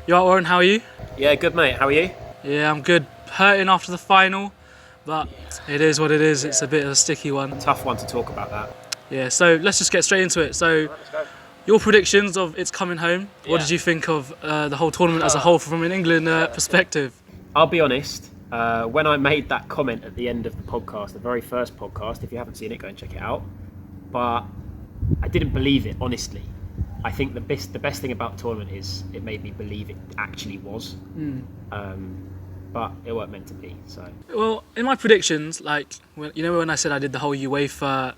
You alright, Warren? How are you? Yeah, good mate. How are you? Yeah, I'm good. Hurting after the final, but it is what it is. It's a bit of a sticky one. Tough one to talk about that. Yeah, so let's just get straight into it. So, Let's go. your predictions of it's coming home. What Yeah. did you think of the whole tournament as a whole from an England perspective? I'll be honest. When I made that comment at the end of the podcast, the very first podcast, if you haven't seen it, go and check it out. But I didn't believe it, honestly. I think the best thing about the tournament is it made me believe it actually was. But it weren't meant to be. So. Well, in my predictions, like when I said I did the whole UEFA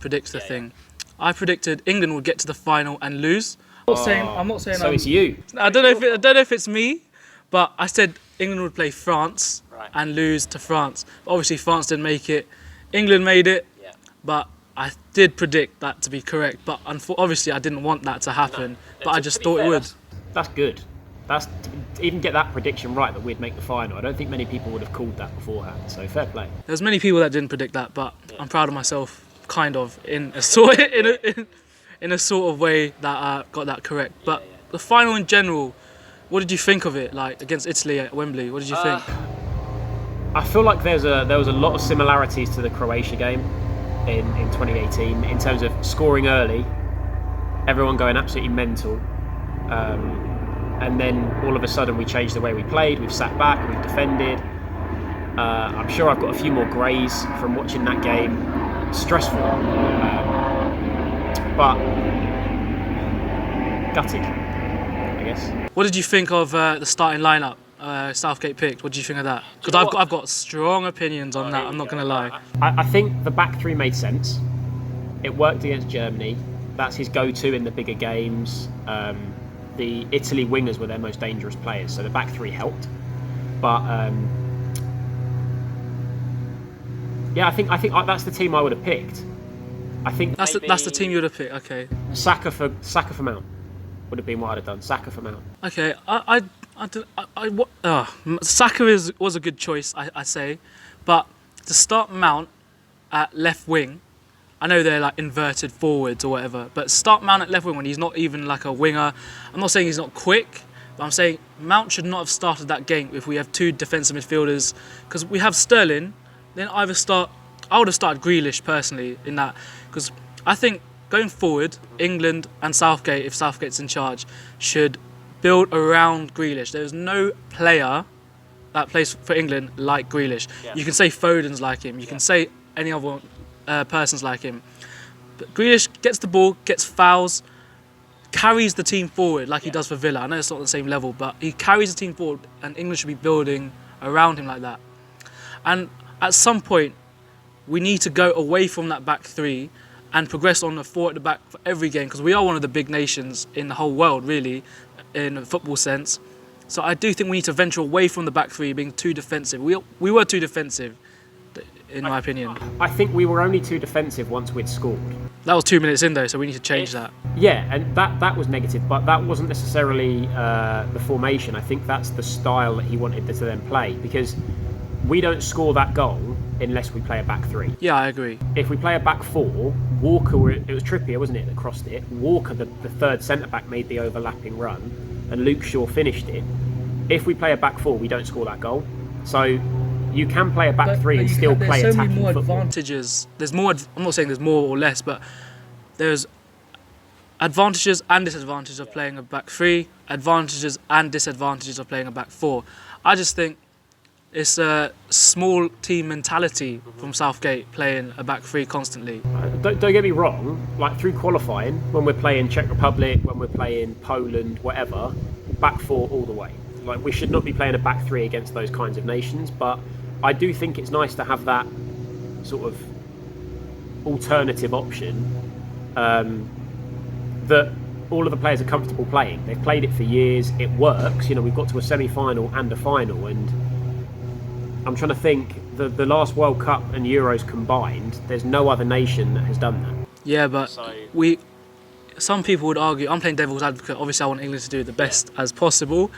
predictor thing, I predicted England would get to the final and lose. I'm not saying. So it's you. I don't know if it's me, but I said England would play France and lose to France. But obviously, France didn't make it. England made it, but I did predict that to be correct. But obviously, I didn't want that to happen. But I just thought it would. That's good. That's to even get that prediction right that we'd make the final. I don't think many people would have called that beforehand. So fair play. There's many people that didn't predict that, but I'm proud of myself, kind of, in a sort of way that I got that correct. But the final in general, what did you think of it? Like against Italy at Wembley, what did you think? I feel like there was a lot of similarities to the Croatia game in 2018 in terms of scoring early, everyone going absolutely mental, and then all of a sudden we changed the way we played. We've sat back, we've defended. I'm sure I've got a few more greys from watching that game. Stressful, but gutted, I guess. What did you think of the starting lineup Southgate picked? What do you think of that? Because I've got strong opinions on that. I'm not going to lie. I think the back three made sense. It worked against Germany. That's his go-to in the bigger games. The Italy wingers were their most dangerous players, so the back three helped. But I think that's the team I would have picked. I think that's the team you would have picked. Okay. Saka for Mount would have been what I'd have done. Saka for Mount. Okay. Saka was a good choice, I say, but to start Mount at left wing. I know they're like inverted forwards or whatever, but start Mount at left wing when he's not even like a winger. I'm not saying he's not quick, but I'm saying Mount should not have started that game if we have two defensive midfielders, because we have Sterling. Then I would have started Grealish personally in that, because I think going forward, England and Southgate, if Southgate's in charge, should build around Grealish. There's no player that plays for England like Grealish. Yeah. You can say Foden's like him. You can say any other persons like him. But Grealish gets the ball, gets fouls, carries the team forward like he does for Villa. I know it's not the same level, but he carries the team forward, and England should be building around him like that. And at some point, we need to go away from that back three and progress on the four at the back for every game, because we are one of the big nations in the whole world, really, in a football sense. So I do think we need to venture away from the back three being too defensive. We were too defensive, in my opinion. I think we were only too defensive once we'd scored. That was 2 minutes in though, so we need to change that. Yeah, and that was negative, but that wasn't necessarily the formation. I think that's the style that he wanted to then play, because we don't score that goal unless we play a back three. Yeah, I agree. If we play a back four, Walker, it was Trippier, wasn't it, that crossed it? Walker, the third centre-back, made the overlapping run, and Luke Shaw finished it. If we play a back four, we don't score that goal. So you can play a back three and still play attacking football. There's so many more advantages. There's more. I'm not saying there's more or less, but there's advantages and disadvantages of playing a back three, advantages and disadvantages of playing a back four. I just think it's a small team mentality from Southgate playing a back three constantly. Don't get me wrong, like through qualifying, when we're playing Czech Republic, when we're playing Poland, whatever, back four all the way. Like, we should not be playing a back three against those kinds of nations, but I do think it's nice to have that sort of alternative option that all of the players are comfortable playing. They've played it for years, it works. You know, we've got to a semi-final and a final, and I'm trying to think, the last World Cup and Euros combined, there's no other nation that has done that. Yeah, but some people would argue, I'm playing devil's advocate, obviously I want England to do the best as possible.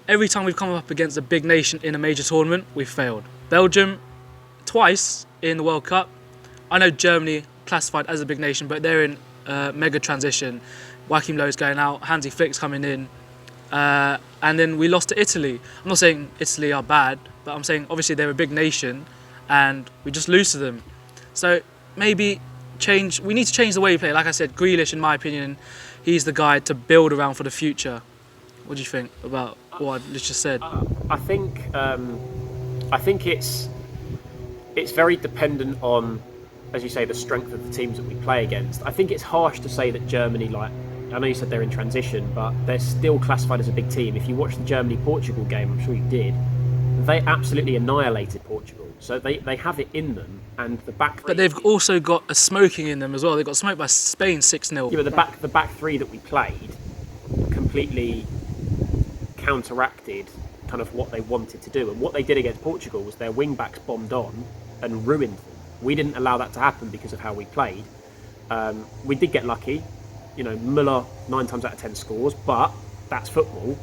Every time we've come up against a big nation in a major tournament, we've failed. Belgium, twice in the World Cup. I know Germany classified as a big nation, but they're in mega transition. Joachim Löw's going out, Hansi Flick's coming in. and then we lost to Italy. I'm not saying Italy are bad, but I'm saying obviously they're a big nation, and we just lose to them. So maybe we need to change the way we play. Like I said, Grealish, in my opinion, he's the guy to build around for the future. What do you think about what I just said? I think it's very dependent on, as you say, the strength of the teams that we play against. I think it's harsh to say that Germany, like, I know you said they're in transition, but they're still classified as a big team. If you watch the Germany-Portugal game, I'm sure you did, they absolutely annihilated Portugal. So they have it in them, and the back three... But they've also got a smoking in them as well. They got smoked by Spain 6-0. Yeah, but the back three that we played completely counteracted kind of what they wanted to do. And what they did against Portugal was their wing-backs bombed on and ruined them. We didn't allow that to happen because of how we played. We did get lucky. You know, Müller 9 times out of 10 scores, but that's football.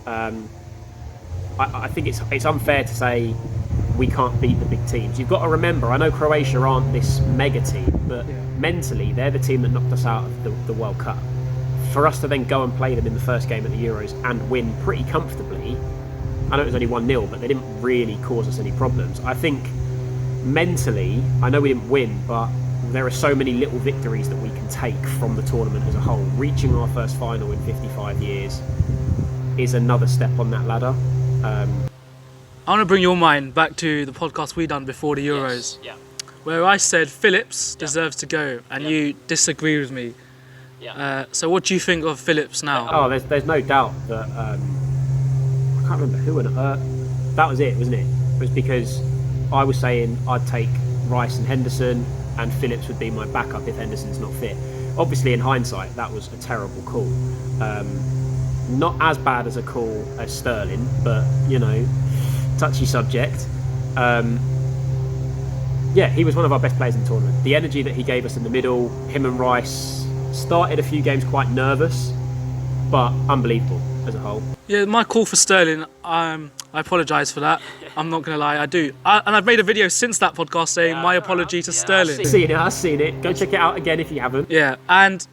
I think it's unfair to say we can't beat the big teams. You've got to remember, I know Croatia aren't this mega team, but mentally they're the team that knocked us out of the World Cup. For us to then go and play them in the first game at the Euros and win pretty comfortably, I know it was only 1-0, but they didn't really cause us any problems. I think mentally, I know we didn't win, but there are so many little victories that we can take from the tournament as a whole. Reaching our first final in 55 years is another step on that ladder. I want to bring your mind back to the podcast we done before the Euros, where I said Phillips deserves to go, and you disagree with me. So what do you think of Phillips now? Oh, there's no doubt that I can't remember who on earth. That was it, wasn't it? It was because I was saying I'd take Rice and Henderson, and Phillips would be my backup if Henderson's not fit. Obviously, in hindsight, that was a terrible call. Not as bad as a call as Sterling, but, you know, touchy subject. Yeah, he was one of our best players in the tournament. The energy that he gave us in the middle, him and Rice started a few games quite nervous, but unbelievable as a whole. Yeah, my call for Sterling, I apologise for that. I'm not going to lie, I do. And I've made a video since that podcast saying my apology to Sterling. I've seen it. Go check it out again if you haven't. Yeah, and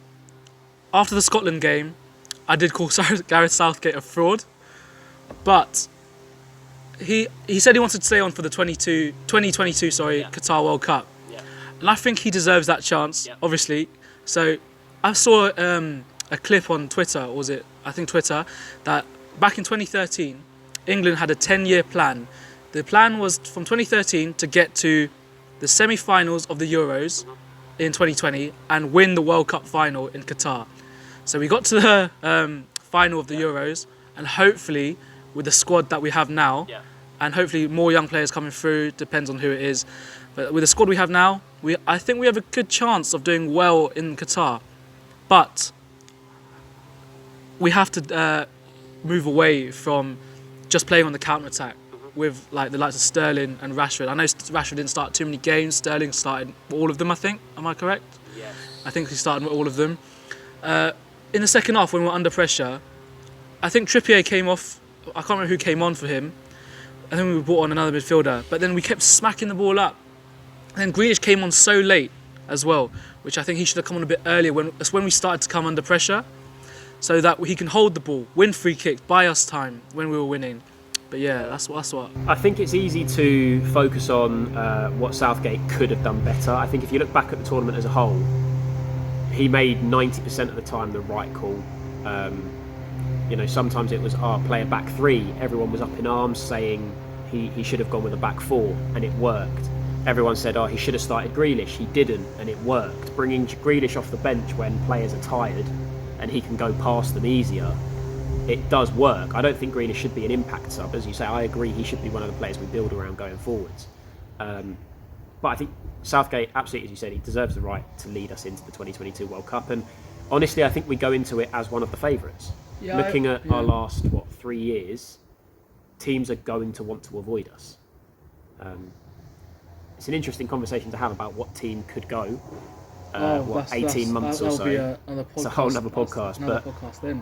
after the Scotland game, I did call Gareth Southgate a fraud, but he said he wanted to stay on for the 2022 Qatar World Cup. Yeah. And I think he deserves that chance, obviously. So I saw a clip on Twitter, or was it, I think Twitter, that back in 2013, England had a 10-year plan. The plan was from 2013 to get to the semi-finals of the Euros in 2020 and win the World Cup final in Qatar. So we got to the final of the Euros, and hopefully with the squad that we have now, and hopefully more young players coming through, depends on who it is, but with the squad we have now, I think we have a good chance of doing well in Qatar. But we have to move away from just playing on the counter-attack with like the likes of Sterling and Rashford. I know Rashford didn't start too many games. Sterling started all of them, I think. Am I correct? Yes. I think he started with all of them. In the second half, when we were under pressure, I think Trippier came off. I can't remember who came on for him. I think we brought on another midfielder. But then we kept smacking the ball up. And then Grealish came on so late as well, which I think he should have come on a bit earlier. That's when we started to come under pressure, so that he can hold the ball, win free kicks, buy us time when we were winning. But yeah, that's what. I think it's easy to focus on what Southgate could have done better. I think if you look back at the tournament as a whole, he made 90% of the time the right call. You know, sometimes it was play a back three. Everyone was up in arms saying he should have gone with a back four, and it worked. Everyone said, he should have started Grealish. He didn't, and it worked. Bringing Grealish off the bench when players are tired and he can go past them easier, it does work. I don't think Grealish should be an impact sub. As you say, I agree he should be one of the players we build around going forwards. But I think Southgate, absolutely, as you said, he deserves the right to lead us into the 2022 World Cup. And honestly, I think we go into it as one of the favourites. Looking at our last, 3 years, teams are going to want to avoid us. It's an interesting conversation to have about what team could go. 18 months or so. It's a whole other podcast. But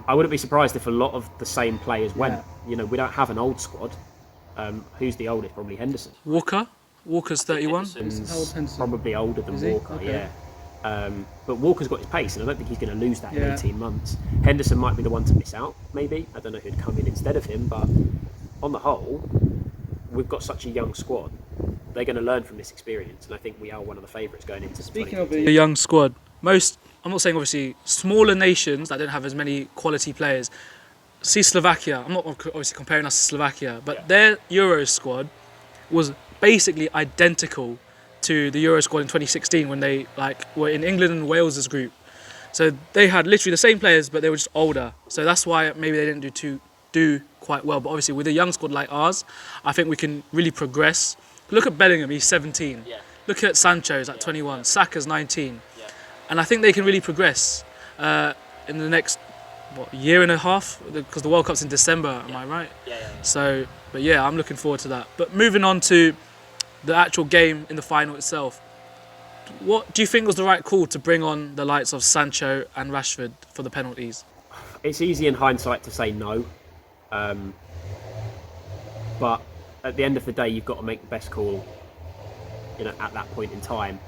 I wouldn't be surprised if a lot of the same players went. You know, we don't have an old squad. Who's the oldest? Probably Henderson. Walker's 31. Henderson's probably older than Walker. Okay. Yeah. But Walker's got his pace, and I don't think he's going to lose that in 18 months. Henderson might be the one to miss out, maybe. I don't know who'd come in instead of him, but on the whole, we've got such a young squad. They're going to learn from this experience, and I think we are one of the favourites going into Speaking of a young squad, I'm not saying obviously smaller nations that don't have as many quality players. See Slovakia, I'm not obviously comparing us to Slovakia, but their Euro squad was basically identical to the Euro squad in 2016 when they were in England and Wales's group. So they had literally the same players, but they were just older. So that's why maybe they didn't do quite well. But obviously with a young squad like ours, I think we can really progress. Look at Bellingham, he's 17. Yeah. Look at Sancho, he's 21. Saka's 19. Yeah. And I think they can really progress in the next year and a half, because the World Cup's in December, am I right? Yeah. So, but yeah, I'm looking forward to that. But moving on to the actual game in the final itself, what do you think was the right call to bring on the likes of Sancho and Rashford for the penalties? It's easy in hindsight to say no, but at the end of the day, you've got to make the best call. At that point in time,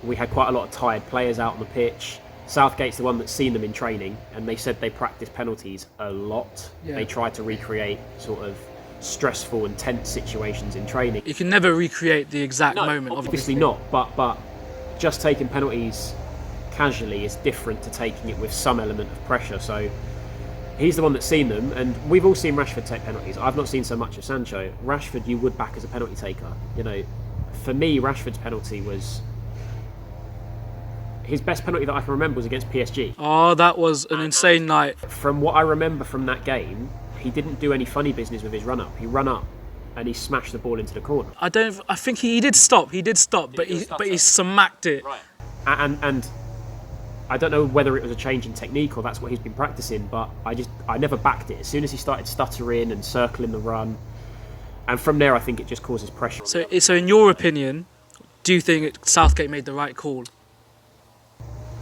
we had quite a lot of tired players out on the pitch. Southgate's the one that's seen them in training, and they said they practice penalties a lot. Yeah. They try to recreate sort of stressful and tense situations in training. You can never recreate the exact moment. Obviously not, but just taking penalties casually is different to taking it with some element of pressure. So he's the one that's seen them, and we've all seen Rashford take penalties. I've not seen so much of Sancho. Rashford you would back as a penalty taker. For me, Rashford's penalty was... His best penalty that I can remember was against PSG. Oh, that was an insane night. From what I remember from that game, he didn't do any funny business with his run-up. He run up and he smashed the ball into the corner. I think he did stop. But he smacked it. Right. And I don't know whether it was a change in technique or that's what he's been practicing, but I never backed it. As soon as he started stuttering and circling the run, and from there I think it just causes pressure. So in your opinion, do you think Southgate made the right call?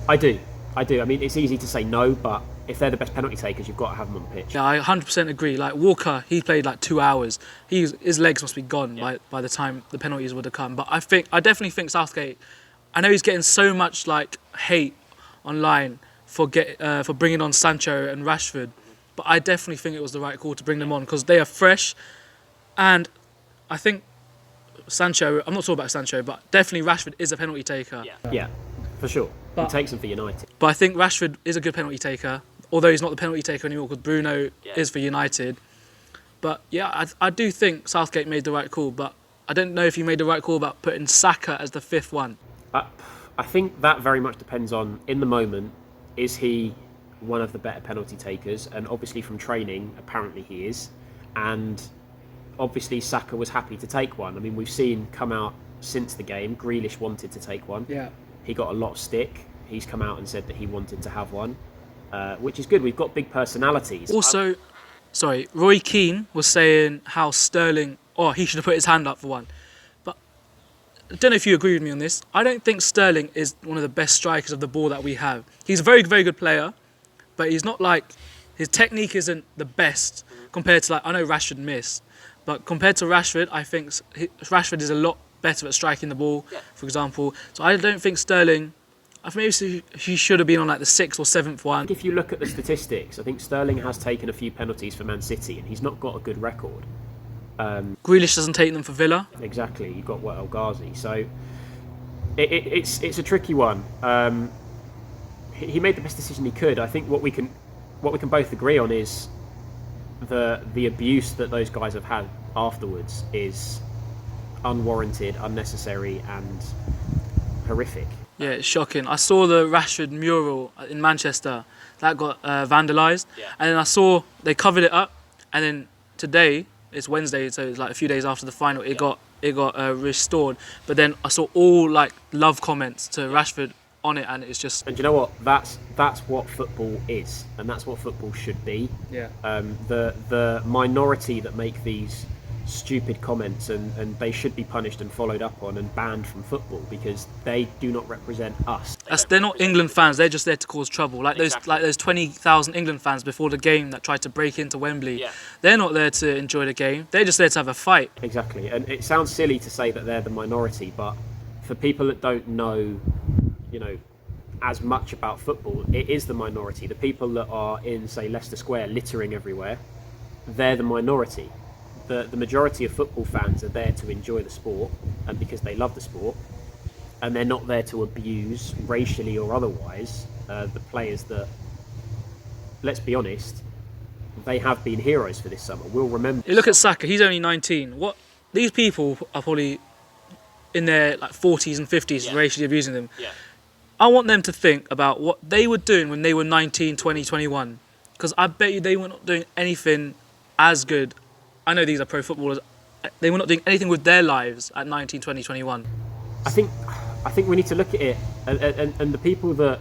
I do. I mean, it's easy to say no, but if they're the best penalty takers, you've got to have them on the pitch. Yeah, I 100% agree. Like Walker, he played 2 hours. His legs must be gone by the time the penalties would have come. But I definitely think Southgate, I know he's getting so much hate online for bringing on Sancho and Rashford, but I definitely think it was the right call to bring them on because they are fresh, and I think Sancho, I'm not talking about Sancho, but definitely Rashford is a penalty taker. Yeah, for sure. He takes them for United. But I think Rashford is a good penalty taker, although he's not the penalty taker anymore because Bruno is for United. But yeah, I do think Southgate made the right call, but I don't know if he made the right call about putting Saka as the fifth one. I think that very much depends on, in the moment, is he one of the better penalty takers? And obviously from training, apparently he is. And obviously Saka was happy to take one. I mean, we've seen come out since the game, Grealish wanted to take one. Yeah. He got a lot of stick. He's come out and said that he wanted to have one, which is good. We've got big personalities. Also, Roy Keane was saying how Sterling, he should have put his hand up for one. But I don't know if you agree with me on this. I don't think Sterling is one of the best strikers of the ball that we have. He's a very, very good player, but he's not his technique isn't the best compared to I know Rashford missed, but compared to Rashford, I think Rashford is a lot better at striking the ball, for example. So I don't think Sterling... I think maybe he should have been on the 6th or 7th one. If you look at the statistics, I think Sterling has taken a few penalties for Man City, and he's not got a good record. Grealish doesn't take them for Villa. Exactly. You've got El Ghazi. So it's a tricky one. He made the best decision he could. I think what we can both agree on is the abuse that those guys have had afterwards is unwarranted, unnecessary and horrific. Yeah, it's shocking. I saw the Rashford mural in Manchester that got vandalised, and then I saw they covered it up, and then today, it's Wednesday, so it's a few days after the final, it got restored, but then I saw all love comments to Rashford on it, and it's just... And you know what? That's what football is, and that's what football should be. Yeah. The minority that make these stupid comments and they should be punished and followed up on and banned from football because they do not represent us. They're not England fans, they're just there to cause trouble. Those 20,000 England fans before the game that tried to break into Wembley. They're not there to enjoy the game, they're just there to have a fight. Exactly, and it sounds silly to say that they're the minority, but for people that don't know, as much about football. It is the minority. The people that are in, say, Leicester Square littering everywhere, they're the minority. The majority of football fans are there to enjoy the sport and because they love the sport, and they're not there to abuse, racially or otherwise, the players that, let's be honest, they have been heroes for this summer. We'll remember. You look at Saka, he's only 19. What these people are probably in their like 40s and 50s racially abusing them. Yeah. I want them to think about what they were doing when they were 19, 20, 21. Because I bet you they were not doing anything as good. I know these are pro footballers. They were not doing anything with their lives at 19, 20, 21. I think we need to look at it, and the people that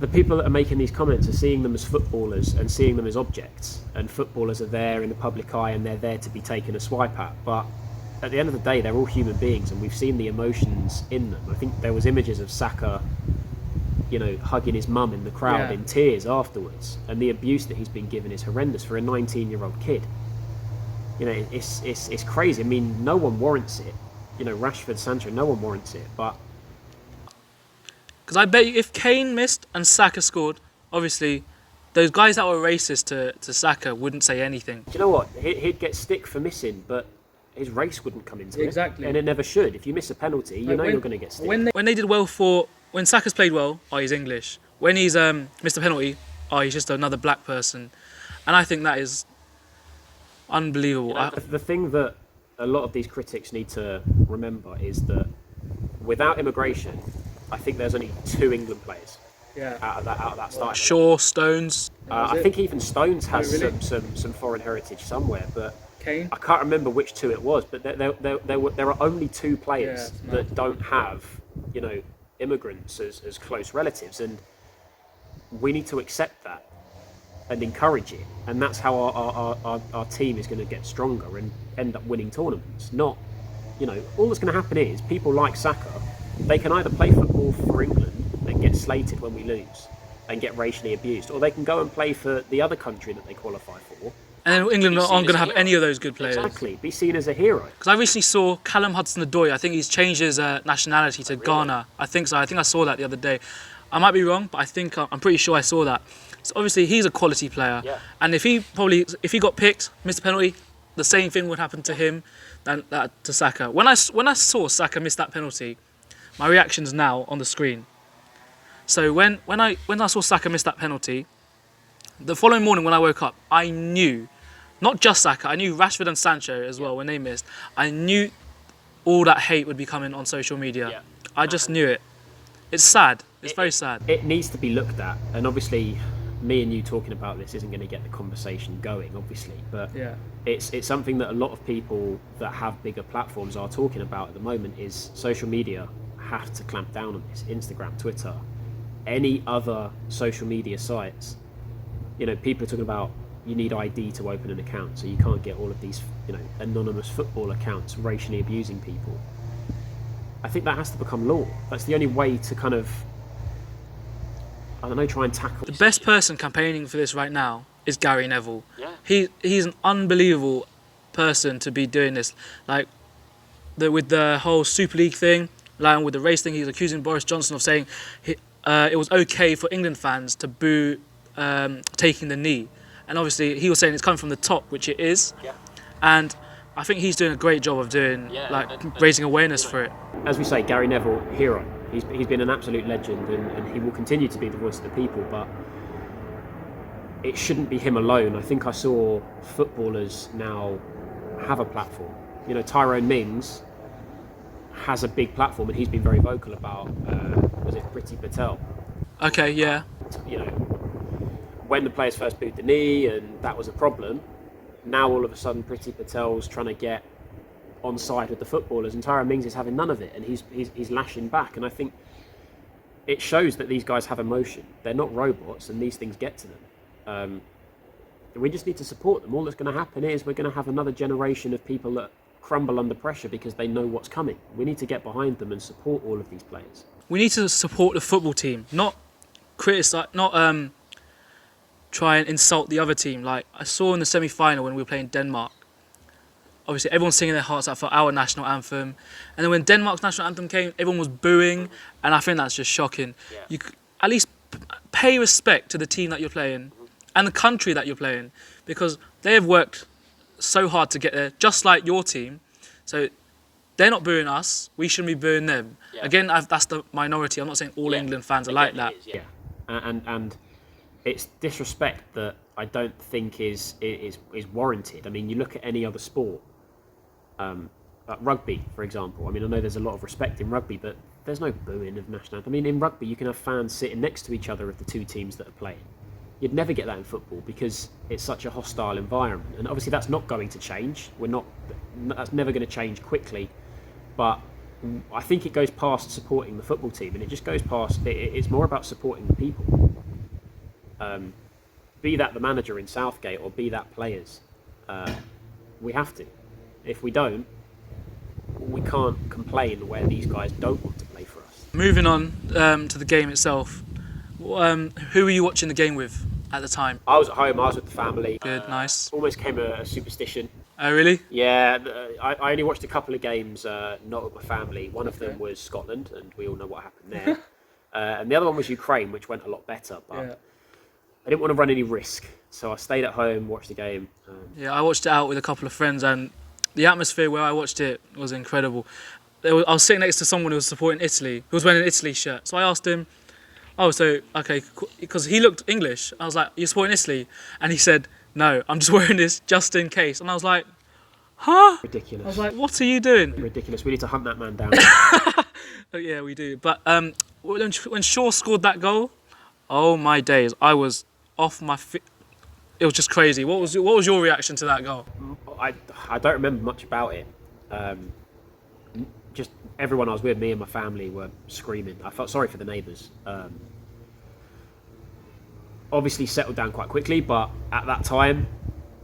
are making these comments are seeing them as footballers and seeing them as objects, and footballers are there in the public eye and they're there to be taken a swipe at. But at the end of the day, they're all human beings, and we've seen the emotions in them. I think there was images of Saka, hugging his mum in the crowd in tears afterwards, and the abuse that he's been given is horrendous for a 19-year-old kid. It's crazy. I mean, no one warrants it. Rashford, Sancho, no one warrants it. But because I bet you if Kane missed and Saka scored, obviously those guys that were racist to Saka wouldn't say anything. Do you know what? He'd get stick for missing, but his race wouldn't come into it. Exactly. And it never should. If you miss a penalty, you're going to get stick. When they did well when Saka's played well, he's English. When he's missed a penalty, he's just another black person. And I think that is unbelievable. The thing that a lot of these critics need to remember is that without immigration, I think there's only 2 England players out of that starting. Shaw, Stones. I think even Stones has some foreign heritage somewhere, but Kane. I can't remember which 2 it was. But there are only 2 players that don't have immigrants as close relatives, and we need to accept that and encourage it, and that's how our team is going to get stronger and end up winning tournaments. Not, all that's going to happen is people like Saka, they can either play football for England and get slated when we lose and get racially abused, or they can go and play for the other country that they qualify for. And then England aren't going to have any of those good players. Exactly, be seen as a hero. Because I recently saw Callum Hudson-Odoi. I think he's changed his nationality to Ghana. I think so. I think I saw that the other day. I might be wrong, but I'm pretty sure I saw that. So obviously he's a quality player, and if he got picked, missed a penalty, the same thing would happen to him than to Saka. When I saw Saka miss that penalty, my reaction's now on the screen. So when I saw Saka miss that penalty, the following morning when I woke up, I knew, not just Saka, I knew Rashford and Sancho as well when they missed. I knew all that hate would be coming on social media. Yeah. I just knew it. It's sad. It's very sad. It needs to be looked at, and obviously me and you talking about this isn't going to get the conversation going, obviously, but it's something that a lot of people that have bigger platforms are talking about at the moment. Is social media have to clamp down on this. Instagram, Twitter, any other social media sites. People are talking about you need ID to open an account, so you can't get all of these anonymous football accounts racially abusing people. I think that has to become law. That's the only way to kind of, try and tackle. The best person campaigning for this right now is Gary Neville. Yeah. He's an unbelievable person to be doing this. With the whole Super League thing, with the race thing, he's accusing Boris Johnson of saying it was okay for England fans to boo taking the knee. And obviously he was saying it's coming from the top, which it is. Yeah. And I think he's doing a great job of doing raising awareness for it. As we say, Gary Neville, hero. He's been an absolute legend, and he will continue to be the voice of the people, but it shouldn't be him alone. I think I saw footballers now have a platform. Tyrone Mings has a big platform, and he's been very vocal about, was it Priti Patel? Okay, yeah. When the players first booed the knee, and that was a problem, now all of a sudden Priti Patel's trying to get on side with the footballers, and Tyrone Mings is having none of it, and he's lashing back. And I think it shows that these guys have emotion. They're not robots, and these things get to them. We just need to support them. All that's going to happen is we're going to have another generation of people that crumble under pressure because they know what's coming. We need to get behind them and support all of these players. We need to support the football team, not criticize, not try and insult the other team. Like I saw in the semi-final when we were playing Denmark, obviously everyone's singing their hearts out for our national anthem, and then when Denmark's national anthem came, everyone was booing, and I think that's just shocking. Yeah. You at least pay respect to the team that you're playing and the country that you're playing, because they have worked so hard to get there, just like your team. So they're not booing us, we shouldn't be booing them. Yeah. Again, that's the minority. I'm not saying all England fans are like that. Yeah, and it's disrespect that I don't think is warranted. I mean, you look at any other sport, like rugby, for example. I mean, I know there's a lot of respect in rugby, but there's no booing of national anthem. I mean, in rugby, you can have fans sitting next to each other of the two teams that are playing. You'd never get that in football because it's such a hostile environment, and obviously that's not going to change. That's never going to change quickly. But I think it goes past supporting the football team, and it just goes past. It's more about supporting the people. Be that the manager in Southgate or be that players, we have to. If we don't, we can't complain where these guys don't want to play for us. Moving on to the game itself, who were you watching the game with at the time? I was at home. I was with the family. Good, nice. Almost came a superstition. Oh, really? Yeah, I only watched a couple of games, not with my family. One of them was Scotland, and we all know what happened there. And the other one was Ukraine, which went a lot better. But I didn't want to run any risk, so I stayed at home, watched the game. Yeah, I watched it out with a couple of friends, and the atmosphere where I watched it was incredible. I was sitting next to someone who was supporting Italy, who was wearing an Italy shirt. So I asked him, because he looked English. I was like, "You're supporting Italy?" And he said, "No, I'm just wearing this just in case." And I was like, "Huh?" Ridiculous. I was like, "What are you doing?" Ridiculous. We need to hunt that man down. Oh, yeah, we do. But when Shaw scored that goal, oh my days, I was off my feet. It was just crazy. What was your reaction to that goal? I don't remember much about it. Just everyone I was with, me and my family, were screaming. I felt sorry for the neighbours. Obviously settled down quite quickly, but at that time,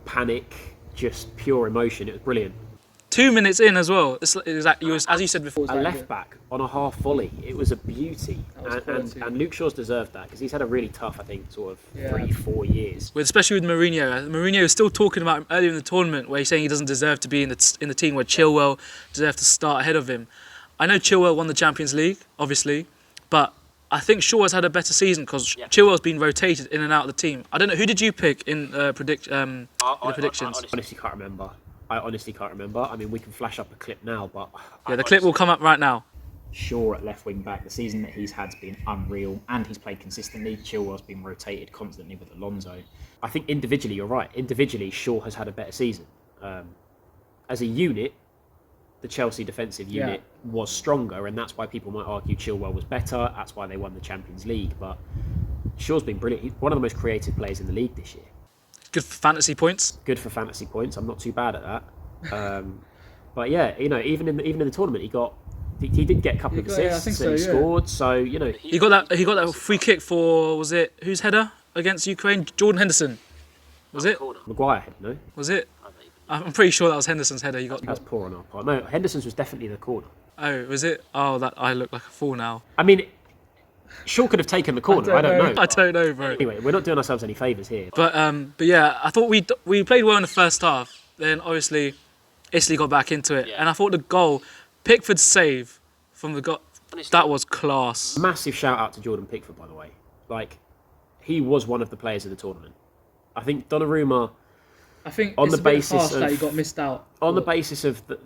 panic, just pure emotion. It was brilliant. 2 minutes in as well. It was, as you said before, A left back on a half volley. It was a beauty. And Luke Shaw's deserved that because he's had a really tough, I think, sort of 3-4 years. Especially with Mourinho. Mourinho was still talking about him earlier in the tournament where he's saying he doesn't deserve to be in the team where Chilwell deserved to start ahead of him. I know Chilwell won the Champions League, obviously, but I think Shaw has had a better season because Chilwell's been rotated in and out of the team. I don't know, who did you pick in the predictions? I honestly can't remember. I mean, we can flash up a clip now, but... Yeah, the clip will come up right now. Shaw at left wing back, the season that he's had's been unreal, and he's played consistently. Chilwell's been rotated constantly with Alonso. I think individually, you're right. Individually, Shaw has had a better season. As a unit, the Chelsea defensive unit was stronger, and that's why people might argue Chilwell was better. That's why they won the Champions League. But Shaw's been brilliant. He's one of the most creative players in the league this year. Good for fantasy points. Good for fantasy points. I'm not too bad at that. But yeah, you know, even in the tournament, he did get a couple of assists and he scored. So you know, he got that free kick for, was it whose header against Ukraine? Jordan Henderson. Was it? Maguire head, no? Was it? I'm pretty sure that was Henderson's header. He got. That's poor on our part. No, Henderson's was definitely the corner. Oh, was it? Oh, that I look like a fool now. I mean, Shaw could have taken the corner. I don't know. I don't know, bro. Anyway, we're not doing ourselves any favours here. But yeah, I thought we played well in the first half. Then obviously, Italy got back into it, and I thought the goal, Pickford's save from the goal, that was class. Massive shout out to Jordan Pickford, by the way. Like, he was one of the players of the tournament. I think Donnarumma. I think on the basis of that he got missed out. On the basis of the,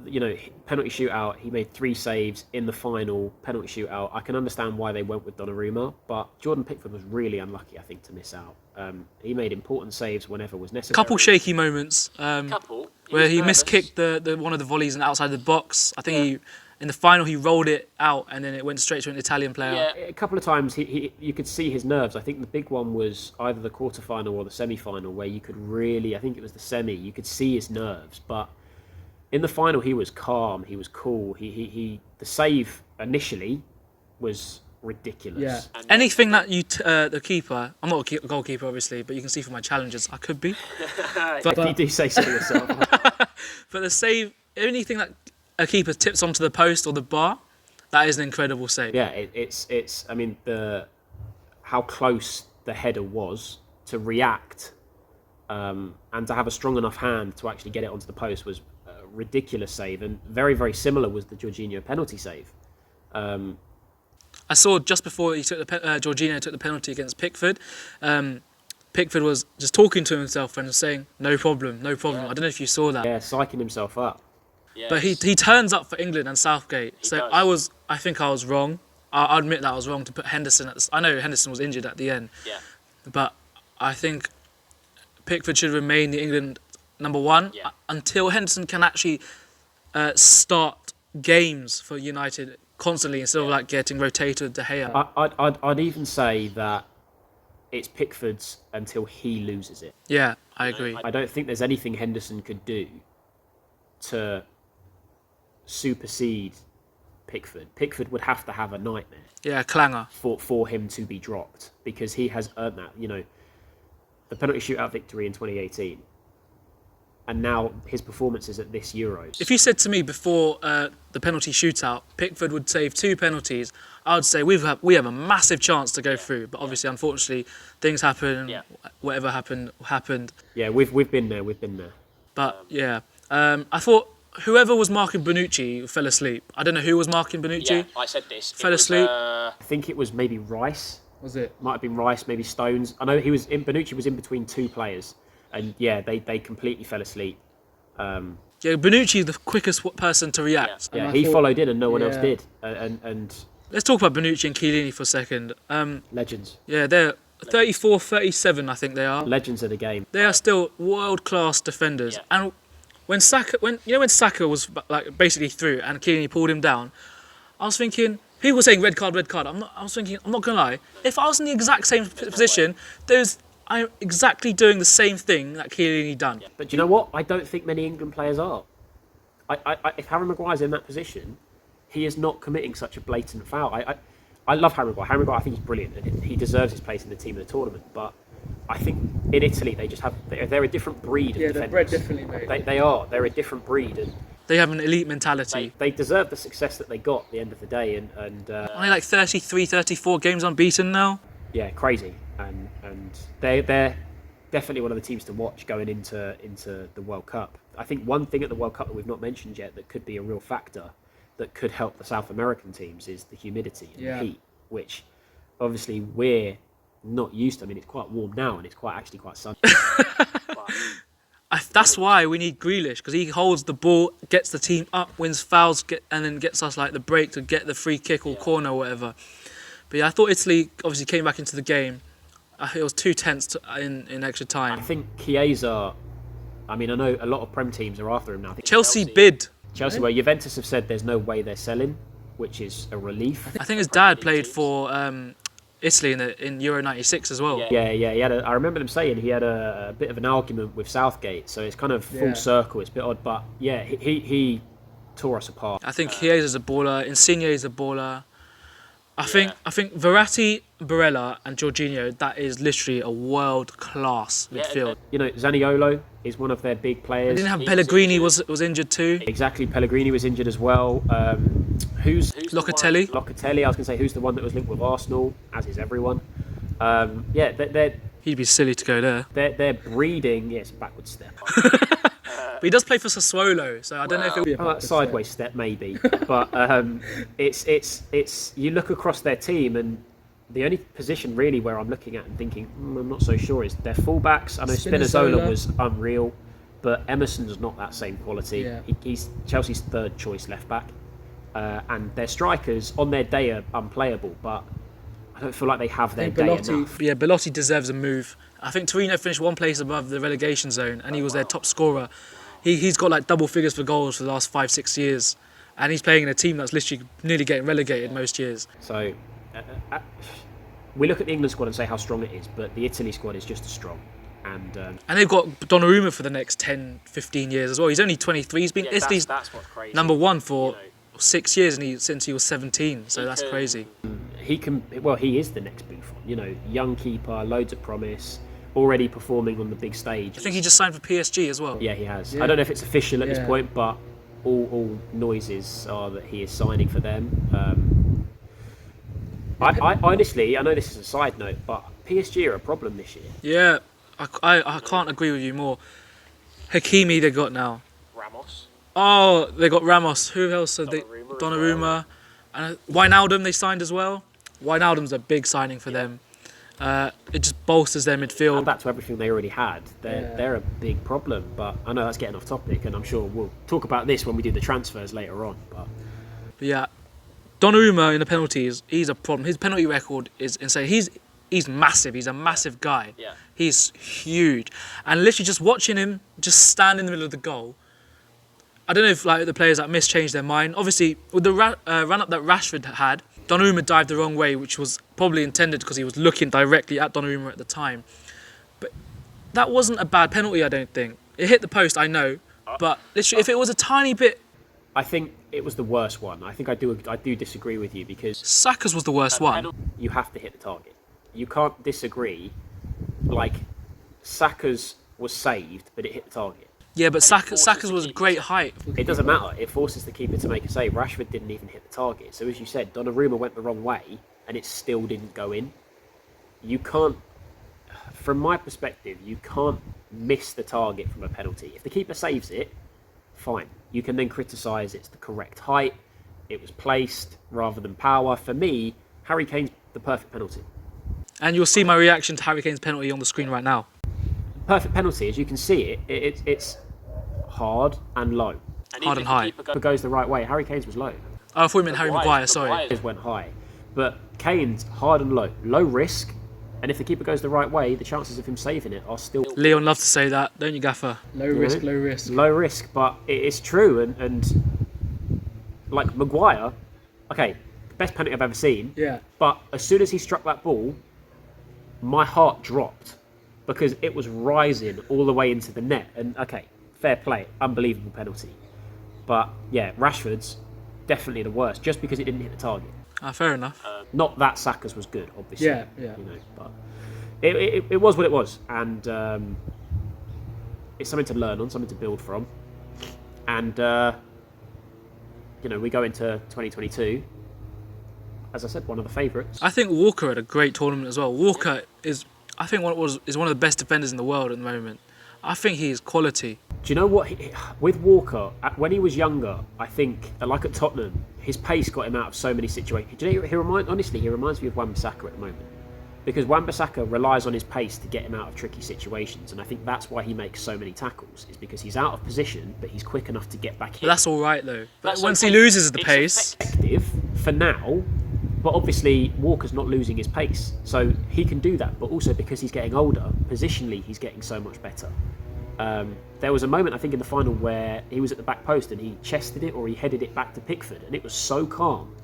penalty shootout, he made 3 saves in the final penalty shootout. I can understand why they went with Donnarumma, but Jordan Pickford was really unlucky, I think, to miss out. He made important saves whenever was necessary. Couple shaky moments. Where he miskicked the one of the volleys and outside the box. I think in the final he rolled it out and then it went straight to an Italian player. Yeah, a couple of times you could see his nerves. I think the big one was either the quarterfinal or the semi-final, where you could really, I think it was the semi, you could see his nerves. But in the final he was calm, he was cool. The save initially was ridiculous. Yeah. Anything that the keeper, I'm not a goalkeeper obviously, but you can see from my challenges I could be. But you do say so yourself. But the save, anything that a keeper tips onto the post or the bar, that is an incredible save. Yeah, it's. I mean, how close the header was to react, and to have a strong enough hand to actually get it onto the post was ridiculous save, and very, very similar was the Jorginho penalty save. I saw just before he took Jorginho took the penalty against Pickford. Pickford was just talking to himself and saying, "No problem, no problem." I don't know if you saw that. Yeah, psyching himself up. Yes. But he turns up for England and Southgate. So does. I think I was wrong. I admit that I was wrong to put Henderson I know Henderson was injured at the end. Yeah. But I think Pickford should remain the England number one until Henderson can actually start games for United constantly instead of like getting rotated with De Gea. I'd even say that it's Pickford's until he loses it. Yeah, I agree. I don't think there's anything Henderson could do to supersede Pickford. Pickford would have to have a nightmare Yeah, clanger. for him to be dropped, because he has earned that. You know, the penalty shootout victory in 2018, and now his performances at this Euros. If you said to me before the penalty shootout, Pickford would save 2 penalties, I would say we have a massive chance to go through. But obviously, unfortunately, things happen. Yeah. Whatever happened. Yeah, we've been there. We've been there. But I thought whoever was marking Bonucci fell asleep. I don't know who was marking Bonucci. Yeah, I said this. Fell asleep. I think it was maybe Rice. Was it? Might have been Rice, maybe Stones. I know Bonucci was in between 2 players, and yeah, they completely fell asleep. Yeah, Bonucci is the quickest person to react. Yeah, And he I thought- followed in and no one else Yeah. did. And Let's talk about Bonucci and Chiellini for a second. legends. Yeah, they're 34, 37, I think they are. Legends of the game. They are still world-class defenders. Yeah. And when Saka was like basically through and Chiellini pulled him down, I was thinking, people were saying red card. I was thinking, I'm not gonna lie, if I was in the exact same position, I'm exactly doing the same thing that Chiellini done. But do you know what? I don't think many England players are. If Harry Maguire's in that position, he is not committing such a blatant foul. I love Harry Maguire. Harry Maguire, I think he's brilliant, and he deserves his place in the team of the tournament. But I think in Italy they're a different breed of defenders. they're bred differently, mate. They are. They're a different breed, and They have an elite mentality. they deserve the success that they got at the end of the day. And Only like 33, 34 games unbeaten now. yeah, crazy. And they're definitely one of the teams to watch going into the World Cup. I think one thing at the World Cup that we've not mentioned yet that could be a real factor that could help the South American teams is the humidity and the heat, which obviously we're not used to. I mean, it's quite warm now and it's actually quite sunny. That's why we need Grealish, because he holds the ball, gets the team up, wins fouls, and then gets us like the break to get the free kick or corner or whatever. But yeah, I thought Italy obviously came back into the game. It was 2 tenths in extra I time. think Chiesa, I mean, I know a lot of Prem teams are after him now. I think Chelsea bid. Chelsea, well, Juventus have said there's no way they're selling, which is a relief. I think his dad played for Italy in Euro '96 as well. Yeah. He had I remember them saying he had a bit of an argument with Southgate, so it's kind of full circle. It's a bit odd, but yeah, he tore us apart. I think Chiesa's a baller. Insigne is a baller. I think Verratti, Barella, and Jorginho. That is literally a world-class midfield. You know, Zaniolo is one of their big players. They didn't have He was Pellegrini injured. was injured too. Exactly, Pellegrini was injured as well. Who's Locatelli. Locatelli? I was going to say who's the one that was linked with Arsenal, as is everyone. Yeah, He'd be silly to go there. they're breeding. Yes, backward step. But he does play for Sassuolo, so I don't know if it'll be a Sideways step maybe, but it's you look across their team and the only position really where I'm looking at and thinking I'm not so sure is their fullbacks. I know Spinazzola was unreal, but Emerson's not that same quality. Yeah. He's Chelsea's 3rd choice left back, and their strikers on their day are unplayable, but I don't feel like they have their day enough. Yeah, Belotti deserves a move. I think Torino finished 1 place above the relegation zone, and he was their top scorer. He's got like double figures for goals for the last 5-6 years, and he's playing in a team that's literally nearly getting relegated most years. So we look at the England squad and say how strong it is, but the Italy squad is just as strong. And they've got Donnarumma for the next 10, 15 years as well. He's only 23. He's been Italy's that's what's crazy. number 1 for 6 years, and since he was 17. So that's crazy. he is the next Buffon. You know, young keeper, loads of promise, already performing on the big stage. I think he just signed for PSG as well. Yeah, he has. I don't know if it's official at this point, but all noises are that he is signing for them. I honestly, I know this is a side note, but PSG are a problem this year. Yeah, I can't agree with you more. Hakimi they got now. Oh, they got Ramos. Who else? So they Donnarumma as Donnarumma, and Wijnaldum they signed as well. Wijnaldum's a big signing for them. It just bolsters their midfield. Add that to everything they already had. They're a big problem. But I know that's getting off topic, and I'm sure we'll talk about this when we do the transfers later on. But Yeah, Donnarumma in the penalties, he's a problem. His penalty record is insane. He's massive. He's a massive guy. Yeah. He's huge. And literally just watching him just stand in the middle of the goal, I don't know if like the players that miss changed their mind. Obviously, with the run-up that Rashford had, Donnarumma dived the wrong way, which was probably intended because he was looking directly at Donnarumma at the time. But that wasn't a bad penalty, I don't think. It hit the post, I know. But literally, if it was a tiny bit... I think it was the worst one. I think I do disagree with you because Saka's was the worst one. you have to hit the target. You can't disagree. Like, Saka's was saved, but it hit the target. Yeah, but Saka's was great height. It doesn't matter. It forces the keeper to make a save. Rashford didn't even hit the target. So as you said, Donnarumma went the wrong way, and it still didn't go in. You can't, from my perspective, you can't miss the target from a penalty. If the keeper saves it, fine. You can then criticise it's the correct height. It was placed rather than power. For me, Harry Kane's the perfect penalty. And you'll see my reaction to Harry Kane's penalty on the screen right now. Perfect penalty, as you can see it's hard and low. Hard and high. If it goes the right way, Harry Kane's was low. Oh, I thought you meant Harry Maguire, sorry. His went high. But Kane's hard and low. Low risk, and if the keeper goes the right way, the chances of him saving it are still... Leon loves to say that, don't you, Gaffer? Low risk, low risk. Low risk, but it's true. And like Maguire, okay, best penalty I've ever seen. Yeah. But as soon as he struck that ball, my heart dropped because it was rising all the way into the net. And okay, fair play, unbelievable penalty. But yeah, Rashford's definitely the worst, just because it didn't hit the target. Fair enough. Not that Saka's was good, obviously. Yeah. You know, but it was what it was, and it's something to learn on, something to build from. And you know, we go into 2022. As I said, one of the favourites. I think Walker had a great tournament as well. Walker is one of the best defenders in the world at the moment. I think he is quality. Do you know what? With Walker, when he was younger, I think, like at Tottenham, his pace got him out of so many situations. Do you know, honestly, he reminds me of Wan-Bissaka at the moment. Because Wan-Bissaka relies on his pace to get him out of tricky situations. And I think that's why he makes so many tackles, is because he's out of position, but he's quick enough to get back in. But that's all right, though. But once he loses the pace... Effective for now, but obviously Walker's not losing his pace. So he can do that, but also because he's getting older, positionally he's getting so much better. There was a moment, I think, in the final where he was at the back post and he chested it or he headed it back to Pickford, and it was so calm.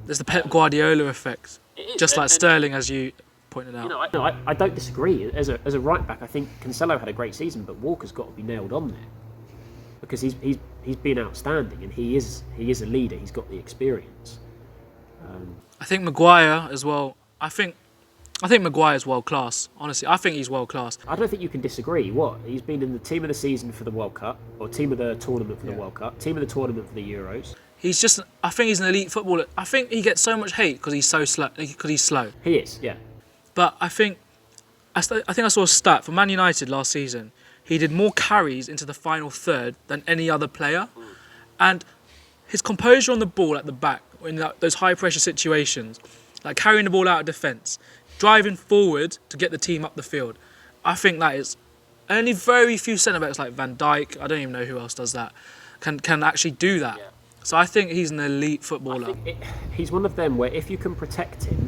There's the Pep Guardiola effect. Just like Sterling, as you pointed out. You know, I don't disagree. As a right back, I think Cancelo had a great season, but Walker's got to be nailed on there because he's been outstanding and he is a leader. He's got the experience. I think Maguire as well. I think Maguire's world class. Honestly, I think he's world class. I don't think you can disagree. What? He's been in the team of the season for the World Cup, or team of the tournament for the World Cup, team of the tournament for the Euros. I think he's an elite footballer. I think he gets so much hate because he's so slow. Because he's slow. He is, yeah. But I think I saw a stat for Man United last season. He did more carries into the final third than any other player, and his composure on the ball at the back in those high pressure situations, like carrying the ball out of defence, driving forward to get the team up the field. I think that is only very few centre backs like Van Dijk. I don't even know who else does that. Can actually do that. Yeah. So I think he's an elite footballer. He's one of them where if you can protect him,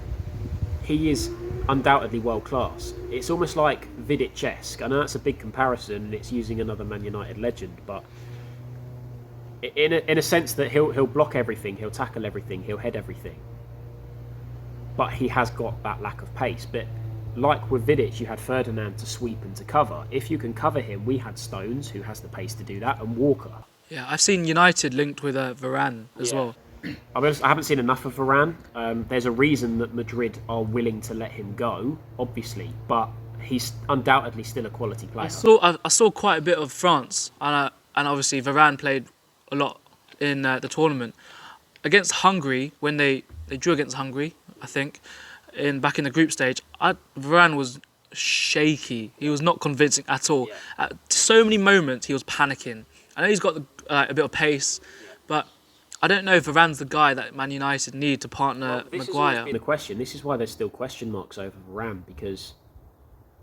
he is undoubtedly world class. It's almost like Vidic-esque. I know that's a big comparison and it's using another Man United legend, but in a sense that he'll block everything, he'll tackle everything, he'll head everything. But he has got that lack of pace. But like with Vidic, you had Ferdinand to sweep and to cover. If you can cover him, we had Stones, who has the pace to do that, and Walker. Yeah, I've seen United linked with Varane as well. I haven't seen enough of Varane. There's a reason that Madrid are willing to let him go, obviously, but he's undoubtedly still a quality player. I saw quite a bit of France, and obviously Varane played a lot in the tournament. Against Hungary, when they drew against Hungary, I think, back in the group stage, Varane was shaky. He was not convincing at all. Yeah. At so many moments, he was panicking. I know he's got a bit of pace. But I don't know if Varane's the guy that Man United need to partner This has Maguire. always been the question. This is why there's still question marks over Varane, because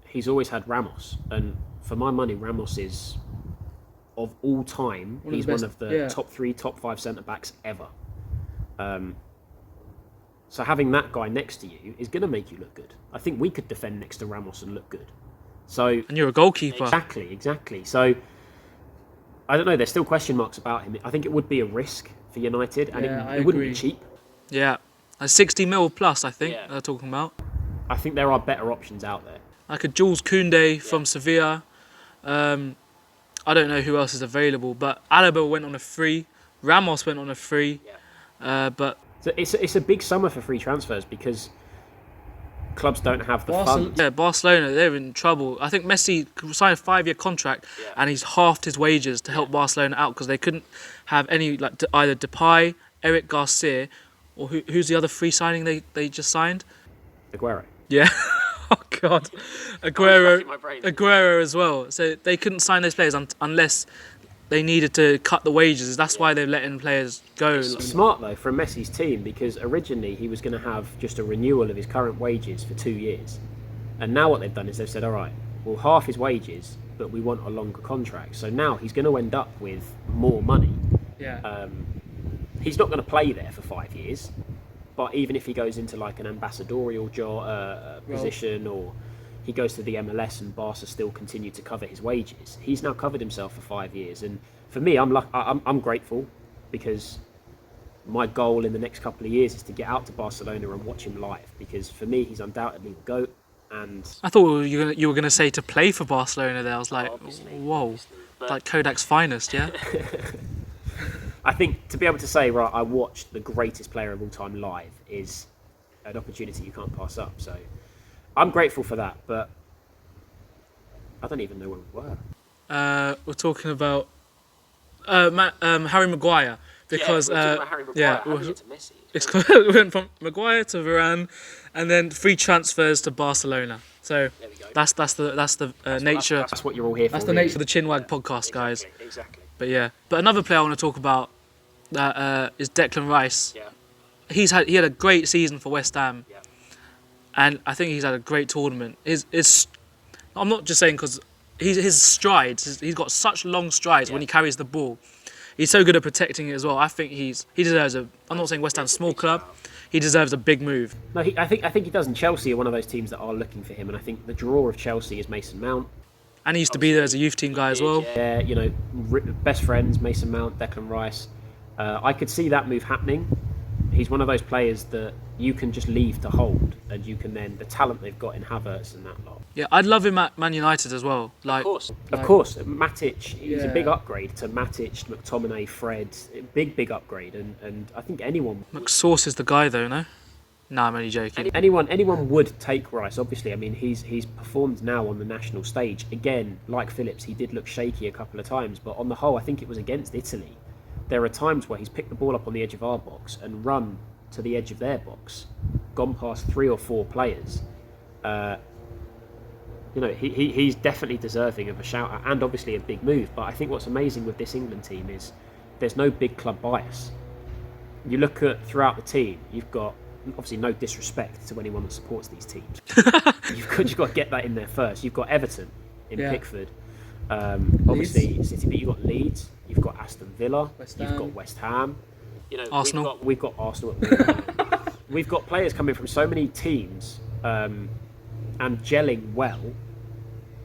he's always had Ramos, and for my money, Ramos is, of all time, One of he's the one best, of the yeah. top 3, top 5 centre backs ever. So having that guy next to you is going to make you look good. I think we could defend next to Ramos and look good. So And you're a goalkeeper. exactly. So I don't know. There's still question marks about him. I think it would be a risk for United, and Yeah, it wouldn't be agree. cheap. Yeah. 60 mil plus, I think, Yeah. they're talking about. I think there are better options out there. Like a Jules Koundé from Sevilla. I don't know who else is available, but Alaba went on a free. Ramos went on a free. But So it's a big summer for free transfers because clubs don't have the funds. yeah, Barcelona, they're in trouble. I think Messi signed a 5-year contract and he's halved his wages to help Barcelona out because they couldn't have any, like either Depay, Eric Garcia, or who's the other free signing they just signed? Aguero. Yeah. Oh God, racking my brain. Aguero as well. So they couldn't sign those players unless they needed to cut the wages. That's why they're letting players go. Smart though from Messi's team, because originally he was going to have just a renewal of his current wages for 2 years, and now what they've done is they've said, all right, well, half his wages, but we want a longer contract. So now he's going to end up with more money. Yeah. He's not going to play there for 5 years, but even if he goes into like an ambassadorial position, or he goes to the MLS and Barca still continue to cover his wages, he's now covered himself for 5 years. And for me, I'm grateful, because my goal in the next couple of years is to get out to Barcelona and watch him live, because for me, he's undoubtedly the GOAT. And I thought you were gonna say to play for Barcelona there. I was like, whoa, like Kodak's finest, yeah. I think to be able to say, right, I watched the greatest player of all time live is an opportunity you can't pass up. So I'm grateful for that, but I don't even know where we were. We're talking about Harry Maguire because it's we went from Maguire to Varane, and then free transfers to Barcelona. So There we go. that's the nature. That's what you're all here for. That's the nature of the Chinwag podcast, guys. Exactly. But yeah, but another player I want to talk about that is Declan Rice. Yeah. He had a great season for West Ham, Yeah. and I think he's had a great tournament. I'm not just saying because his strides. He's got such long strides when he carries the ball. He's so good at protecting it as well. I think he deserves a. I'm not saying West Ham's small club. He deserves a big move. No, I think he does. And Chelsea are one of those teams that are looking for him. And I think the draw of Chelsea is Mason Mount. And he used to be there as a youth team guy as well. Yeah, best friends, Mason Mount, Declan Rice. I could see that move happening. He's one of those players that you can just leave to hold, and you can then, the talent they've got in Havertz and that lot. Yeah, I'd love him at Man United as well. Like, Of course, Matic, he's a big upgrade to Matic, McTominay, Fred. Big upgrade, and I think anyone... McSauce is the guy though, no? Nah, I'm only joking. Anyone would take Rice, obviously. I mean, he's performed now on the national stage. Again, like Phillips, he did look shaky a couple of times, but on the whole, I think it was against Italy. There are times where he's picked the ball up on the edge of our box and run to the edge of their box, gone past 3 or 4 players. He's definitely deserving of a shout out, and obviously a big move. But I think what's amazing with this England team is there's no big club bias. You look at throughout the team, you've got, obviously no disrespect to anyone that supports these teams. you've got to get that in there first. You've got Everton in Pickford. Obviously City, but you've got Leeds, you've got Aston Villa, you've got West Ham. Arsenal. We've got Arsenal. We've got players coming from so many teams and gelling well.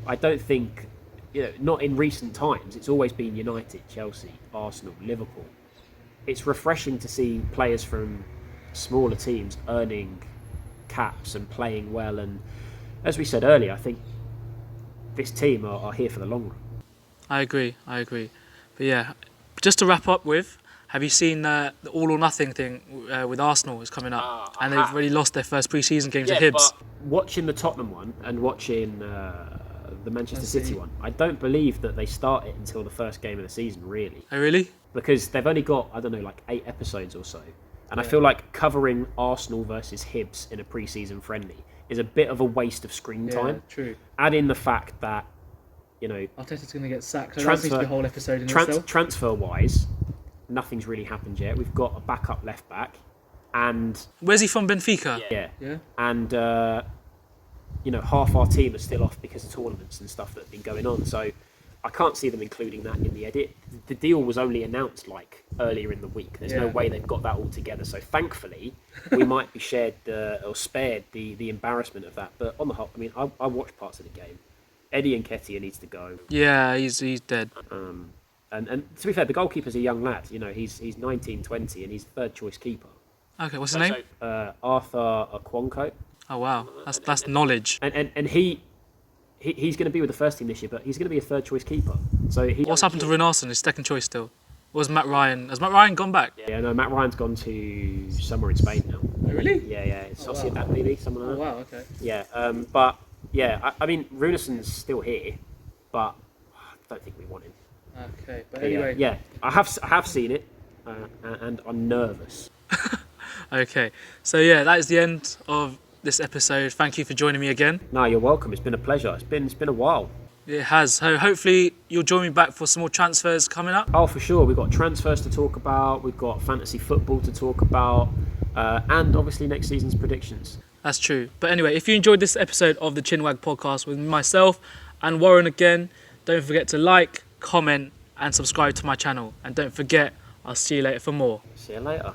I don't think, not in recent times. It's always been United, Chelsea, Arsenal, Liverpool. It's refreshing to see players from smaller teams earning caps and playing well. And as we said earlier, I think this team are here for the long run. I agree. But yeah, just to wrap up with, have you seen the all or nothing thing with Arsenal is coming up? And they've already lost their first pre-season game to Hibs. But watching the Tottenham one and watching the Manchester City one, I don't believe that they start it until the first game of the season, really. Oh, really? Because they've only got, 8 episodes or so. And I feel like covering Arsenal versus Hibs in a pre-season friendly is a bit of a waste of screen time. True. Add in the fact that you know, Arteta's going to get sacked. That needs to be a whole episode in itself. Transfer-wise, nothing's really happened yet. We've got a backup left-back, and... Where's he from, Benfica? Yeah. And, you know, half our team are still off because of tournaments and stuff that have been going on. So I can't see them including that in the edit. The deal was only announced, like, earlier in the week. There's no way they've got that all together. So thankfully, we might be spared the embarrassment of that. But on the whole, I mean, I watched parts of the game. Eddie Nketiah needs to go. Yeah, he's dead. And to be fair, the goalkeeper's a young lad. You know, he's 19, 20, and he's third choice keeper. Okay, what's his name? Arthur Akwanko. Oh wow, that's knowledge. And he's going to be with the first team this year, but he's going to be a third choice keeper. So what's happened to Runarsson? His second choice still. Or was Matt Ryan? Has Matt Ryan gone back? Yeah, no, Matt Ryan's gone to somewhere in Spain now. Oh, really? Yeah. It's Sociedad maybe, something like that. Oh wow, okay. Yeah, but yeah, I mean, Runarsson's still here, but I don't think we want him. Okay, but anyway. Yeah, I have seen it, and I'm nervous. Okay, so yeah, that is the end of this episode. Thank you for joining me again. No, you're welcome. It's been a pleasure. It's been a while. It has. So hopefully you'll join me back for some more transfers coming up. Oh, for sure. We've got transfers to talk about. We've got fantasy football to talk about, and obviously next season's predictions. That's true. But anyway, if you enjoyed this episode of the Chinwag podcast with myself and Warren again, don't forget to like, comment, and subscribe to my channel. And don't forget, I'll see you later for more. See you later.